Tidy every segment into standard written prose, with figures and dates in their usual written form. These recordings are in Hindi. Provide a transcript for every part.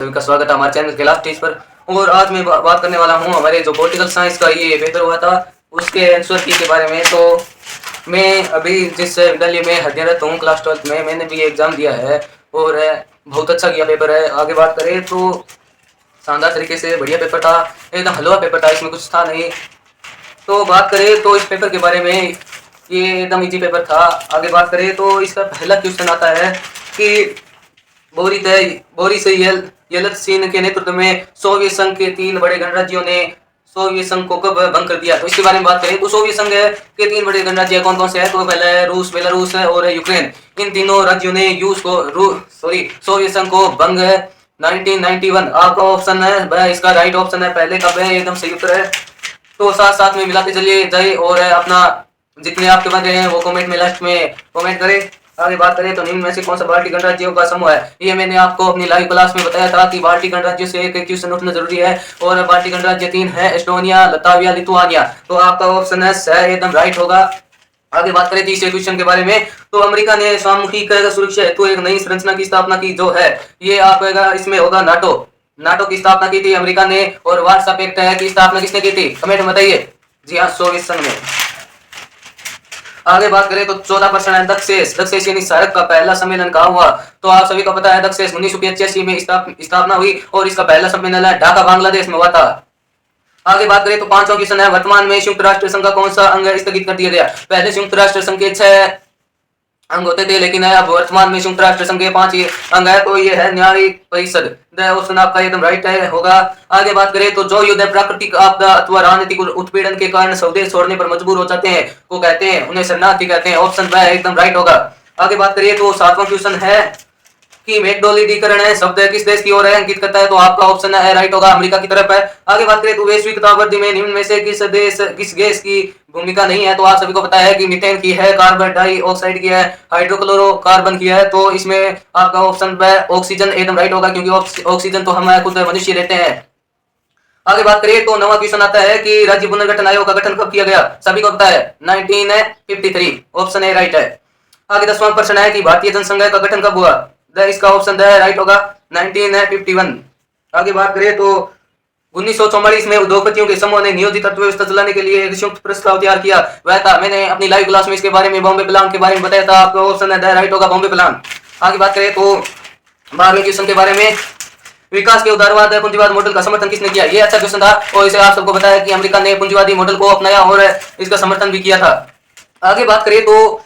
सभी का स्वागत है हमारे चैनल के लास्ट स्टेज पर। और आज मैं बात करने वाला हूँ हमारे जो पॉलिटिकल साइंस का ये पेपर हुआ था उसके आंसर की के बारे में। तो मैं अभी जिस विद्यालय में अध्ययनरत हूँ क्लास 12th में, मैंने भी एग्जाम दिया है और बहुत अच्छा किया पेपर है। आगे बात करें तो शानदार तरीके से बढ़िया पेपर था, एकदम हलवा पेपर था, इसमें कुछ था नहीं। तो बात करें तो इस पेपर के बारे में, ये एकदम इजी पेपर था। आगे बात करें तो इसका पहला क्वेश्चन आता है कि बोरिस येल्त्सिन के नेतृत्व में सोवियत संघ के 3 बड़े गणराज्यों ने सोवियत संघ को कब भंग कर दिया। तो इसके बारे में बात करें तो सोवियत संघ के 3 बड़े गणराज्य कौन कौन से हैं? तो पहला है रूस, बेलारूस और यूक्रेन। इन तीनों राज्यों ने सोवियत संघ को भंग 1991। आपका ऑप्शन है इसका राइट ऑप्शन है पहले का एकदम सही उत्तर है। तो साथ साथ में मिलाते चलिए जाए और अपना जितने आपके बने हैं वो कमेंट में लास्ट में कमेंट करें। आगे बात करें तो निम्न में से कौन सा बाल्टिक गणराज्यों का समूह है? ये मैंने आपको अपनी लाइव क्लास में बताया था कि बाल्टिक गणराज्यों से एक क्वेश्चन उठना जरूरी है। और बाल्टिक गणराज्य 3 है, एस्टोनिया, लताविया, लिथुआनिया। तो आपका ऑप्शन है एकदम राइट होगा। आगे बात करें तीसरे क्वेश्चन के बारे में, तो अमेरिका ने सामूहिक सुरक्षा हेतु एक नई संरचना की स्थापना की जो है ये आपका इसमें होगा नाटो की स्थापना की थी अमेरिका ने। और वार्सा पैक्ट की स्थापना किसने की थी? कमेंट में बताइए। जी हाँ, सोवियत संघ ने। आगे बात करें तो 14% है दक्षेश यानी सार्क का पहला सम्मेलन कहाँ हुआ? तो आप सभी को पता है दक्षेश 1985 में स्थापना हुई और इसका पहला सम्मेलन है ढाका बांग्लादेश में हुआ था। आगे बात करें तो 5वां क्वेश्चन है, वर्तमान में संयुक्त राष्ट्र संघ का कौन सा अंग स्थगित कर दिया गया? पहले संयुक्त राष्ट्र संघ के 6 अंग होते थे लेकिन अब वर्तमान में संयुक्त राष्ट्र संघ के 5 ही अंग है। तो ये है न्यायिक परिषद। ऑप्शन आपका एकदम राइट है होगा। आगे बात करें तो जो युद्ध प्राकृतिक आपदा अथवा राजनीतिक उत्पीड़न के कारण स्वदेश छोड़ने पर मजबूर हो जाते हैं वो कहते हैं उन्हें शरणार्थी कहते हैं। ऑप्शन ब एकदम राइट होगा। आगे बात करिए तो 7वां क्वेश्चन है कि मेकडोलिडीकरण है शब्द किस देश की ओर है अंकित करता है? तो आपका ऑप्शन है राइट होगा, अमेरिका की तरफ है। आगे बात करें तो वैश्विक तापवृद्धि में निम्न में से किस गैस की भूमिका नहीं है? तो आप सभी को पता है कि मीथेन की है, कार्बन डाइऑक्साइड की है, हाइड्रोक्लोरोकार्बन की है। तो इसमें आपका ऑप्शन ऑक्सीजन एकदम राइट होगा क्योंकि ऑक्सीजन तो हम खुद मनुष्य लेते हैं। आगे बात करिए तो 9वां क्वेश्चन आता है कि राज्य पुनर्गठन आयोग का गठन कब किया गया? सभी को पता है 1953। ऑप्शन ए राइट है। आगे 10वां प्रश्न है कि भारतीय जनसंघ का गठन कब हुआ? इसका ऑप्शन राइट होगा 1951। आगे बात करें तो 1944 में उद्योगपतियों के समूह ने नियोजित अर्थव्यवस्था चलाने के लिए एक संयुक्त प्रस्ताव तैयार किया वह था। मैंने अपनी लाइव क्लास में इसके बारे में बॉम्बे प्लान के बारे में बताया था। आपका ऑप्शन है राइट होगा बॉम्बे प्लान। आगे बात करें तो 12वें क्वेश्चन के बारे में, विकास के उदारवाद पूंजीवाद मॉडल का समर्थन किसने किया? ये अच्छा क्वेश्चन था और इसे आप सबको बताया कि अमेरिका ने पूंजीवादी मॉडल को अपनाया और इसका समर्थन भी किया था। आगे बात करें तो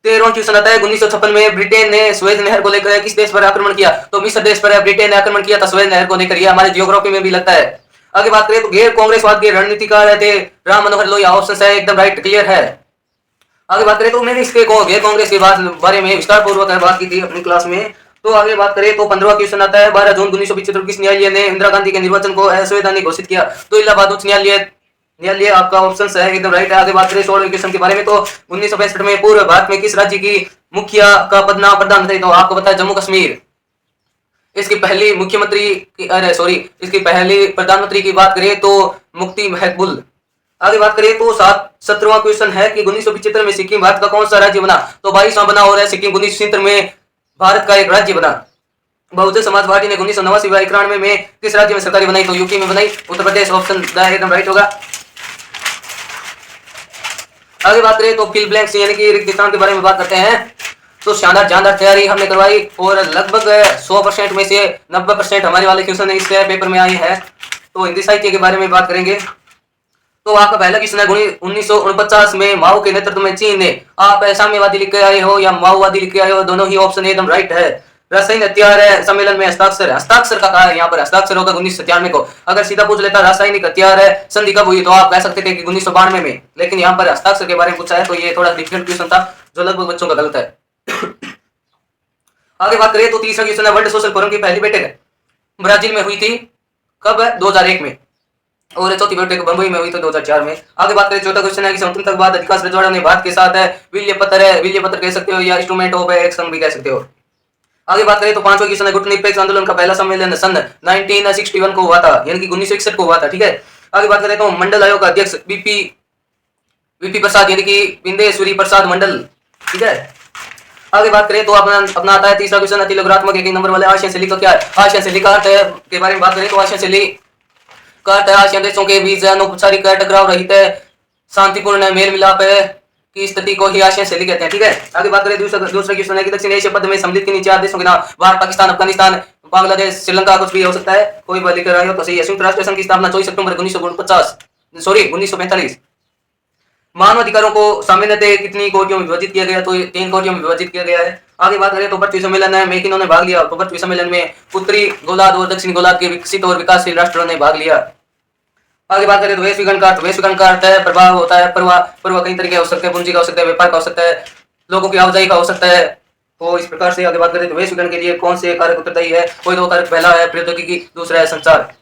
13वां क्वेश्चन आता है 1956 में ब्रिटेन ने स्वेज नहर को लेकर किस देश पर आक्रमण किया? तो मिस्र देश पर ब्रिटेन ने आक्रमण किया था स्वेज नहर को लेकर। यह हमारे जियोग्राफी में भी लगता है। आगे बात करें तो गैर कांग्रेसवाद के रणनीतिकार थे राम मनोहर लोहिया। ऑप्शन है एकदम राइट क्लियर है। आगे बात करें तो मैंने इसके गैर कांग्रेस के बारे में विस्तार पूर्वक बात की थी अपनी क्लास में। तो आगे बात करें तो 15वां क्वेश्चन आता है 12 जून 1975 किस न्यायालय ने इंदिरा गांधी के निर्वाचन को असंवैधानिक घोषित किया? तो इलाहाबाद उच्च न्यायालय आपका ऑप्शन है एकदम राइट है। आगे बात करें 16वें क्वेश्चन के बारे में, तो 1965 में पूर्व भारत में किस राज्य की मुखिया का पद नाम प्रदान थे? तो आपको पता है जम्मू कश्मीर। इसकी पहली इसकी पहली प्रधानमंत्री की बात करें तो मुफ्ती महबूब। आगे बात करें तो 17वां क्वेश्चन है कि 1975 में सिक्किम भारत का कौन सा राज्य बना? तो 22वां बना और सिक्किम 1970 में भारत का एक राज्य बना। बहुजन समाज पार्टी ने 1989 व 91 में किस राज्य में सरकार बनाई? तो यूपी में बनाई, उत्तर प्रदेश। ऑप्शन एकदम राइट होगा। आगे बात करें तो फिल ब्लैंक्स यानी कि रिक्त स्थान के बारे में बात करते हैं। तो शानदार तैयारी हमने करवाई और लगभग 100% में से 90% हमारे वाले क्वेश्चन इस पेपर में आए हैं। तो हिंदी साहित्य के बारे में बात करेंगे। तो आपका पहला क्वेश्चन है 1949 में माओ के नेतृत्व में चीन ने, आप साम्यवादी लिख के आए हो या माओवादी लिख के आए हो, दोनों ही ऑप्शन एकदम राइट है। रासायनिक हथियार है सम्मेलन में हस्ताक्षर का कहा है यहाँ पर? हस्ताक्षर होगा 1997 को। अगर सीधा पूछ लेता रासायनिक हथियार है संधि कब हुई तो आप कह सकते थे कि 1992 में, लेकिन यहाँ पर हस्ताक्षर के बारे में पूछा है तो ये थोड़ा डिफिकल्ट क्वेश्चन था जो लगभग बच्चों का गलत है। आगे बात करें तो तीसरा क्वेश्चन है वर्ल्ड सोशल फोरम की पहली बैठक ब्राजील में हुई थी कब? 2001 में। और चौथी बैठक बंबई में हुई तो 2004 में। आगे बात करें चौथा क्वेश्चन है कि स्वतंत्रता के बाद अधिकांश रजवाड़ा ने भारत के साथ है विल्य पत्र कह सकते हो या इंस्ट्रूमेंट ऑफ एक्शन भी कह सकते हो। आगे बात करें तो 5वां क्वेश्चन है गुटनिरपेक्ष आंदोलन का पहला सम्मेलन सन 1961 को हुआ था यानी कि 1961 को हुआ था। ठीक है। आगे बात करें तो मंडल आयोग का अध्यक्ष बीपी प्रसाद यानी कि बिंदेश्वरी प्रसाद मंडल। ठीक है। आगे बात करें तो अपना अपना आता है तीसरा क्वेश्चन, अति लघुरात्मक एक नंबर वाले आशिया शैली का क्या है? आशिया शैली का अर्थ के बारे में बात करें तो आशिया शैली का अर्थ है आसियान देशों के बीच अनौपचारिक टकराव रहित है शांतिपूर्ण मेल मिलाप की स्थिति को ही आसियान शैली कहते हैं। ठीक है, आगे बात करें दूसरा क्वेश्चन है कि दक्षिण एशिया पद में सम्मिलित किन्हीं चार देशों के नाम? भारत, पाकिस्तान, अफगानिस्तान, बांग्लादेश, श्रीलंका, कुछ भी हो सकता है, कोई बात लेकर आए हो तो सही है। संयुक्त राष्ट्र संघ की स्थापना 24 अक्टूबर 1945 मानव अधिकारों को सामान्यतः कितनी कोटियों में विभाजित किया गया? तो 3 कोटियों में विभाजित किया गया है। आगे बात करें तो पृथ्वी सम्मेलन में किन्होंने भाग लिया? तो पृथ्वी सम्मेलन में उत्तरी गोलार्ध और दक्षिणी गोलार्ध के विकसित और विकासशील राष्ट्रों ने भाग लिया। आगे बात करें तो वैश्वीकरण का अर्थ है प्रभाव होता है। प्रभाव कई तरीके हो सकते हैं, पूंजी का हो सकता है, व्यापार का हो सकता है, लोगों की आवाजाही का हो सकता है। तो इस प्रकार से आगे बात करें तो वैश्वीकरण के लिए कौन से कारक उत्तरदायी है? कोई 2 कारक, पहला है प्रौद्योगिकी, दूसरा है संचार।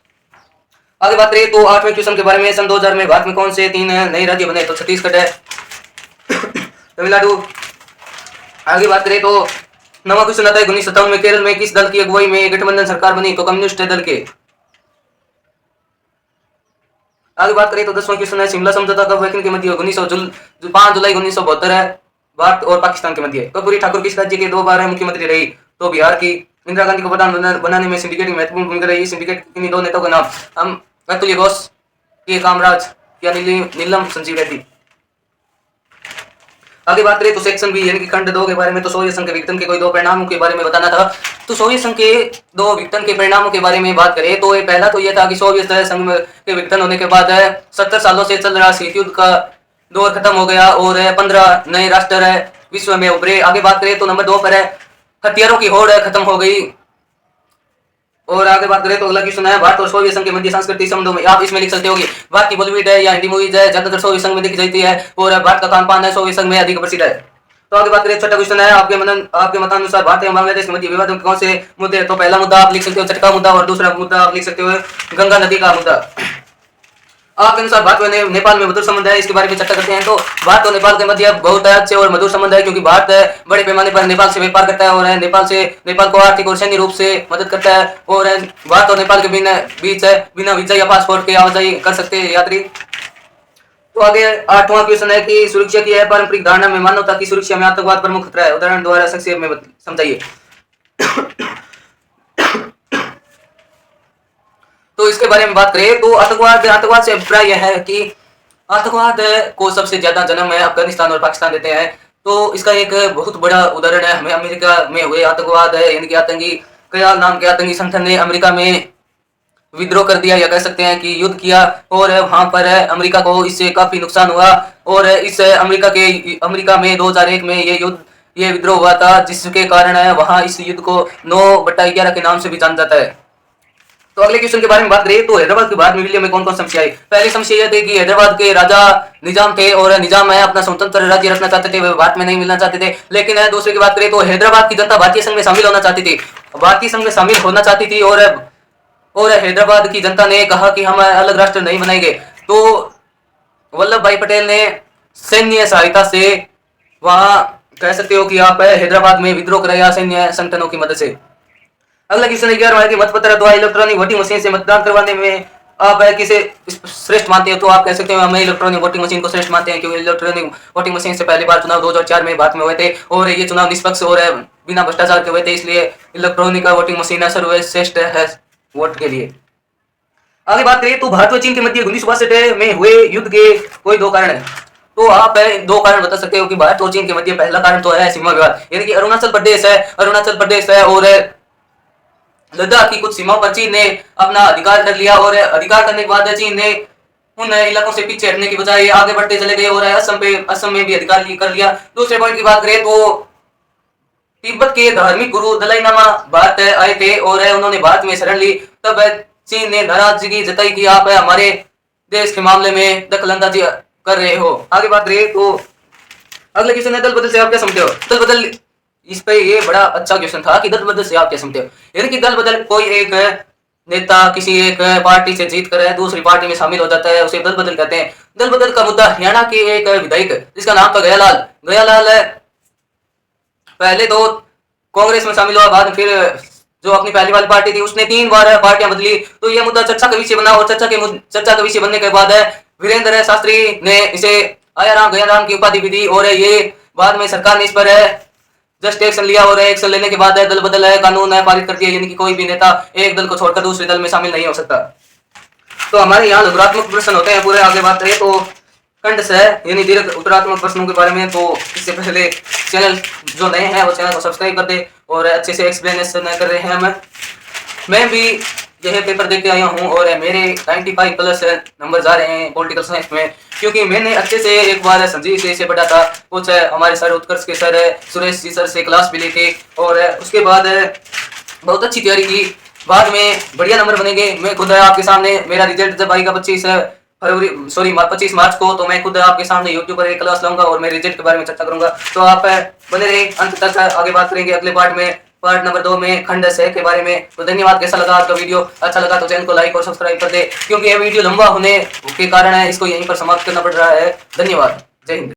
आगे बात करें तो 8वें क्वेश्चन के बारे में, सन 2000 में भारत में कौन से 3 नए राज्य बने? तो छत्तीसगढ़ है, तमिलनाडु। आगे बात करें तो 9वां क्वेश्चन आता है 1957 में केरल में किस दल की अगुवाई में गठबंधन सरकार बनी? तो कम्युनिस्ट दल के। आगे बात करें तो 10वां क्वेश्चन है शिमला समझौता कब वैक्यूम के मध्य? 5 जुलाई 1972 है, भारत और पाकिस्तान के मध्य। कर्पूरी ठाकुर किस राज्य के 2 बार मुख्यमंत्री रही? तो बिहार की। इंदिरा गांधी को प्रधान बनाने में सिंडिकेट की महत्वपूर्ण भूमिका रही। सिंडिकेट किन्हीं 2 नेताओं के नाम? हम अतुल्य घोष, के कामराज या नीलम संजीव रेड्डी। आगे बात करें तो सेक्शन बी यानी कि खंड 2 के बारे में, तो सोवियत संघ के विघटन के कोई 2 परिणामों के बारे में बताना था। तो सोवियत संघ के 2 विघटन के परिणामों के बारे में बात करें तो पहला तो यह था कि सोवियत संघ के विघटन होने के बाद 70 सालों से चल रहा शीत युद्ध का दौर खत्म हो गया और 15 नए राष्ट्र विश्व में उभरे। आगे बात करें तो नंबर 2 पर हथियारों की होड़ खत्म हो गई। और आगे बात करें तो अगला क्वेश्चन है भारत और सोवियत संघ के मध्य सांस्कृतिक संबंधों में। आप इसमें लिख सकते हो कि भारत की बॉलीवुड है या हिंदी मूवीज है ज्यादातर सोवियत संघ में देखी जाती है और भारत का खान पान है सोवियत संघ में अधिक प्रसिद्ध है। तो आगे बात करें, छठा क्वेश्चन है आपके मतानुसार भारत एवं बांग्लादेश के मध्य विवाद में कौन से मुद्दे? तो पहला मुद्दा आप लिख सकते हो चटका मुद्दा और दूसरा मुद्दा आप लिख सकते हो गंगा नदी का मुद्दा। आपके अनुसार भारत और नेपाल में मधुर संबंध है, इसके बारे में चर्चा करते हैं। तो भारत और नेपाल के मध्य बहुत अच्छे और मधुर संबंध है क्योंकि भारत बड़े पैमाने पर नेपाल से व्यापार करता है और नेपाल को आर्थिक और सैन्य रूप से मदद करता है और भारत और नेपाल के बीच बिना वीजा या पासपोर्ट के आवाजाही कर सकते हैं यात्री। तो आगे 8वां क्वेश्चन है कि सुरक्षा की है पारंपरिक धारणा में मानवता की सुरक्षा में आतंकवाद प्रमुख खतरा है, उदाहरण द्वारा संक्षेप में समझाइए। तो इसके बारे में बात करें तो आतंकवाद से अभिप्राय यह है कि आतंकवाद को सबसे ज्यादा जन्म है अफगानिस्तान और पाकिस्तान देते हैं। तो इसका एक बहुत बड़ा उदाहरण है हमें अमेरिका में हुए आतंकवाद है, यानी कि आतंकी कयाल नाम के आतंकी संगठन ने अमेरिका में विद्रोह कर दिया या कह सकते हैं कि युद्ध किया और वहां पर अमेरिका को इससे काफी नुकसान हुआ और इस अमेरिका में 2001 में ये विद्रोह हुआ था जिसके कारण वहां इस युद्ध को 9/11 के नाम से भी जाना जाता है। तो अगले क्वेश्चन के बारे में बात करें तो हैदराबाद के बाद में कौन कौन समस्या आई? पहली समस्या यह थी कि हैदराबाद के राजा निजाम थे और निजाम अपना स्वतंत्र राज्य रखना चाहते थे, वे भारत में नहीं मिलना चाहते थे। लेकिन दूसरे की बात करें तो हैदराबाद की जनता भारतीय संघ में शामिल होना चाहती थी, भारतीय संघ में शामिल होना चाहती थी और हैदराबाद की जनता ने कहा कि हम अलग राष्ट्र नहीं बनाएंगे। तो वल्लभ भाई पटेल ने सैन्य सहायता से वहां कह सकते हो कि आप हैदराबाद में विद्रोह कराया सैन्य संगठनों की मदद से। अगला क्वेश्चन 11वां है कि मतपत्र अथवा इलेक्ट्रॉनिक वोटिंग मशीन से मतदान करवाने में आप किसे श्रेष्ठ मानते हो? तो आप कह सकते हो हम इलेक्ट्रॉनिक वोटिंग मशीन को श्रेष्ठ मानते हैं क्योंकि इलेक्ट्रॉनिक वोटिंग मशीन से पहली बार चुनाव 2004 में भारत में हुए थे और ये चुनाव निष्पक्ष और बिना भ्रष्टाचार के हुए थे, इसलिए इलेक्ट्रॉनिक वोटिंग मशीन सर्वश्रेष्ठ है वोट के लिए। आगे बात करें तो भारत और चीन के मध्य 1962 में हुए युद्ध के कोई 2 कारण है। तो आप 2 कारण बता सकते हो कि भारत और चीन के मध्य। पहला कारण तो है सीमा विवाद, यानी कि अरुणाचल प्रदेश है और लद्दाख की कुछ सीमाओं पर चीन ने अपना अधिकार कर लिया और अधिकार करने के बाद चीन ने उन इलाकों से पीछे हटने की बजाय आगे बढ़ते चले गए और असम में भी अधिकार कर लिया। दूसरे पॉइंट की बात करें तो तिब्बत के धार्मिक गुरु दलाई लामा भारत आए थे और उन्होंने भारत में शरण ली, तब चीन ने नाराजगी जताई कि आप हमारे देश के मामले में दखलंदाजी कर रहे हो। आगे बात करें तो अगले क्वेश्चन है दल बदल से आप क्या समझते हो? दल बदल, इस पे ये बड़ा अच्छा क्वेश्चन था कि दल बदल से आप क्या समझते हो? यानी कि दल बदल कोई एक नेता किसी एक पार्टी से जीत कर दूसरी पार्टी में शामिल हो जाता है, उसे दल बदल कहते हैं। दल बदल का मुद्दा हरियाणा के एक विधायक जिसका नाम था गयालाल पहले तो कांग्रेस में शामिल हुआ, बाद में फिर जो अपनी पहली वाली पार्टी थी उसने 3 बार पार्टियां बदली। तो यह मुद्दा चर्चा का विषय बना और चर्चा का विषय बनने के बाद वीरेंद्र शास्त्री ने इसे गयाराम की उपाधि भी दी और ये बाद में सरकार ने इस पर जस्ट एक्शन लिया और एक्शन लेने के बाद दल बदल है कानून है पारित कर दिया, यानी कि कोई भी नेता एक दल को छोड़कर दूसरे दल में शामिल नहीं हो सकता। तो हमारे यहाँ लघुरात्मक प्रश्न होते हैं पूरे। आगे बात करें तो खंड से यानी दीर्घ उत्तरात्मक प्रश्नों के बारे में, तो इससे पहले चैनल जो नए हैं वो चैनल को सब्सक्राइब कर दे और अच्छे से एक्सप्लेनेशन कर रहे हैं। मैं भी यह पेपर देख के आया हूँ और मेरे 95 प्लस नंबर जा रहे हैं पॉलिटिकल साइंस में, क्योंकि मैंने अच्छे से एक बार संजीव से इसे पढ़ा था, कुछ हमारे सर उत्कर्ष के सर सुरेश जी सर से क्लास भी ली थी और उसके बाद बहुत अच्छी तैयारी की। बाद में बढ़िया नंबर बनेंगे। मैं खुद आपके सामने मेरा रिजल्ट जब आएगा 25 मार्च को, तो मैं खुद आपके सामने यूट्यूब पर एक क्लास लाऊंगा और मैं रिजल्ट के बारे में चर्चा करूंगा। तो आप बने रहे अंत तक। आगे बात करेंगे अगले पार्ट में, पार्ट नंबर 2 में खंड से के बारे में। तो धन्यवाद। कैसा लगा आपका वीडियो? अच्छा लगा तो चैनल को लाइक और सब्सक्राइब कर दे, क्योंकि यह वीडियो लंबा होने के कारण है इसको यहीं पर समाप्त करना पड़ रहा है। धन्यवाद। जय हिंद।